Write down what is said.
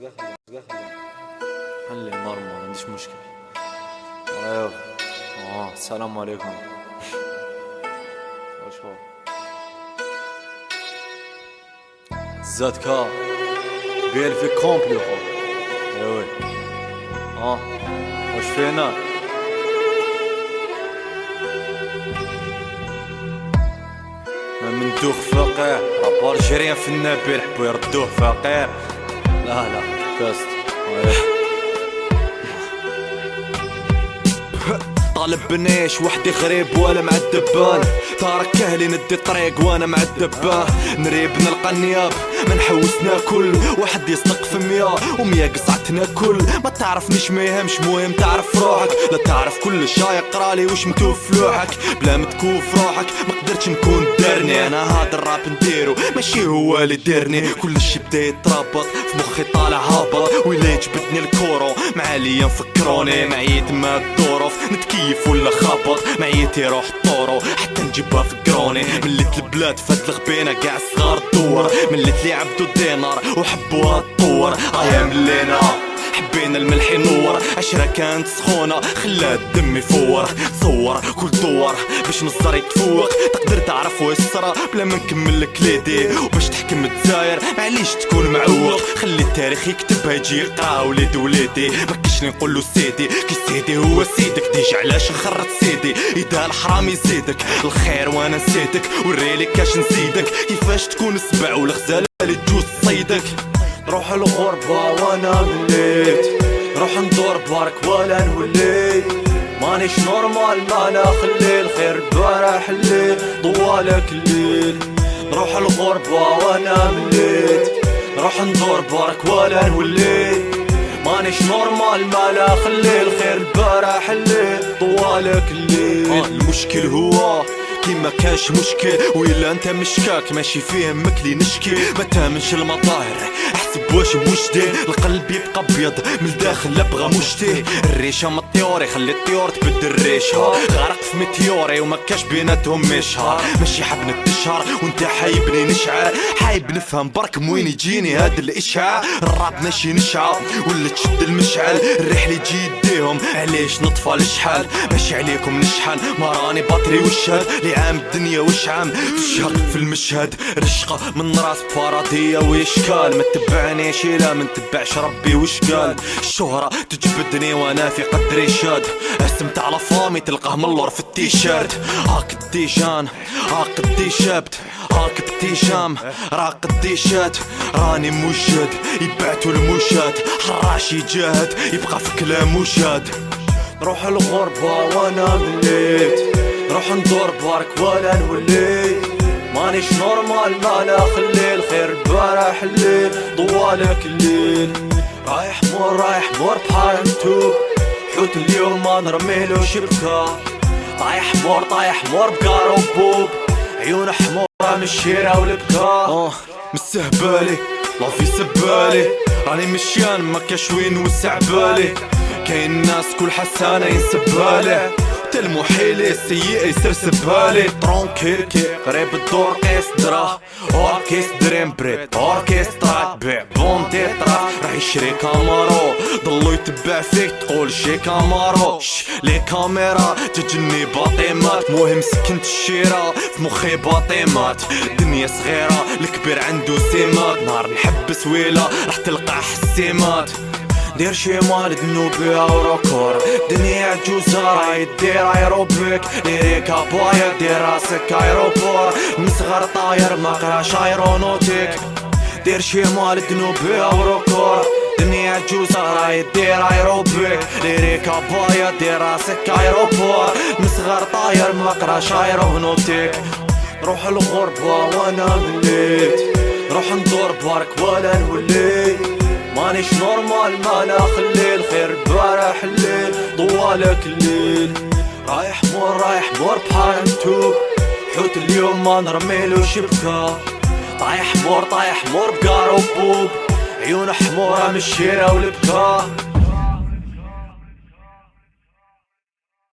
خلي نورمال، ما عنديش مشكلة. ايوه السلام عليكم. واش هو زاد كا بيل في كومبلي خو. ايوه واش فينا من دوخ فقير رابور جيريان في النبيل حبو يردوه فقير. لا كاست طالب بنيش وحدي غريب ولا مع الدبان، تارك اهلي ندي طريق وانا مع الدبان، نريب نلقى النياب ما نحوس ناكل، واحد يصدق في 100 و100 قصعت ناكل، ما تعرفنيش ما يهمش مهم تعرف روحك، لا تعرف كل شي يقرالي واش مكتوب في لوحك، بلا ما تكوف روحك ما قدرتش نكون دارني، انا هذا الراب نديرو ماشي هو اللي دارني، كل شي بدا يتربط في مخي طالع هابط، ويلا جبدني الكورو معاليا نفكروني معيت ما الظروف نتكيف ولا خابط معيت يروح الطورو حتى نجيبها في كروني، مليت البلاد فهاد الغبينة كاع الصغار تدور، مليت لي عبدو الدينار وحبوها تطور، ايا ملينا حبينا الملح ينور، عشرة كانت سخونة خلات الدم يفور، تصور كل دور باش نصدر يتفوق، تقدر تعرف واش صرا بلا ما نكمل لك ليدي، وباش تحكم الجزائر معليش تكون معوق، خلي التاريخ يكتبها يجي يقرا وليد وليدي، مكاش نقولو سيدي كي سيدي هو سيدك، ديجا علاش نخرط سيدي اذا الحرام يزيدك الخير وانا نسيتك، وريلي كاش نزيدك كيفاش تكون السبع والغزالة اللي تجوز تصيدك، نروح الغربة وانا مليت نروح ندور بارك ولا نولي، مانيش نورمال ما خلي الخير البارح الليل طوالك الليل، نروح الغربة وانا مليت نروح ندور بارك ولا نولي، مانيش نورمال ما خلي الخير البارح الليل طوالك الليل، المشكل هو كي ما كانش مشكل، وإلا انت مشكاك ماشي فيه مكلي نشكي، ما تامنش المطاهر احسب واش مجدي، القلب يبقى ابيض من الداخل ابغى مشتي، الريشه من الطيور يخلي الطيور تبدل الريشه، غرق في ميتيوري وما كاش بيناتهم مشهر، ماشي حاب نتشهر وانت حايبني نشعر، حايب نفهم برك موين يجيني هاد الاشعاع، الراب ماشي نشعة ولا تشد المشعل، الرحله يجي يديهم علاش نطفى الشحال، ماشي عليكم نشحن ما راني باطري وشهد، عام الدنيا وش عام تشهق في المشهد، رشقة من راس بفرضية ويشكال، ما تبعنيش لا ما نتبعش ربي وش قال، الشهرة تجبدني وانا في قدري شاد، اسمت على فامي تلقاه من اللور في التيشيرت، هاك الديجان هاك الديشابت هاك بتيجام راق الديشات، راني موجد يبعتوا الموشات، حراش يجاهد يبقى في كلام وشاد، نروح الغربة وانا مليت نروح ندور بارك ولا نولي، مانيش نورمال ما خلي الخير البارح الليل طوالك الليل، رايح مور بحال نتوب حوت اليوم ما نرميلو شبكة، طايح مور بكار وبوب عيون حمورة من الشيرة والبكا، مستهبالي لافي سبالي راني مشيان ما كاش وين وسع بالي، كاين الناس كل حسانة ينسبالي، المحيل السيء يسرسبالي، ترونكيل كي قريب الدور قيس درا، اوركيس دريم بريد اوركيسترا بيع بوندي طرا، راح يشري كامارو ضلو يتبع فيك تقول شي كامارو، لي كاميرا تجني باطيمات، مهم سكنت الشيرة في مخي باطيمات، دنيا صغيرة الكبير عنده سيمات، نهار نحبس ويلا راح تلقى حسيمات، دير شي مال دنوبيا وروكور، دنيا عجوزة راهي دير ايروبيك، ليريكا بايا دير راسك ايروبور، مصغر طاير مقراش ايرونوتيك، دير شي مال دنوبيا وروكور، دنيا عجوزة راهي دير ايروبيك، ليريكا بايا دير راسك ايروبور، مصغر طاير مقراش ايرونوتيك، نروح الغربة وانا مليت نروح ندور بارك ولا نولي، مانيش نورمال ما خلي الخير البارح الليل طوالك الليل، رايح مور بحال نتوب حوت اليوم ما نرميلو شبكة، طايح مور بكار وبوب عيون حمورة من الشيرة والبكا.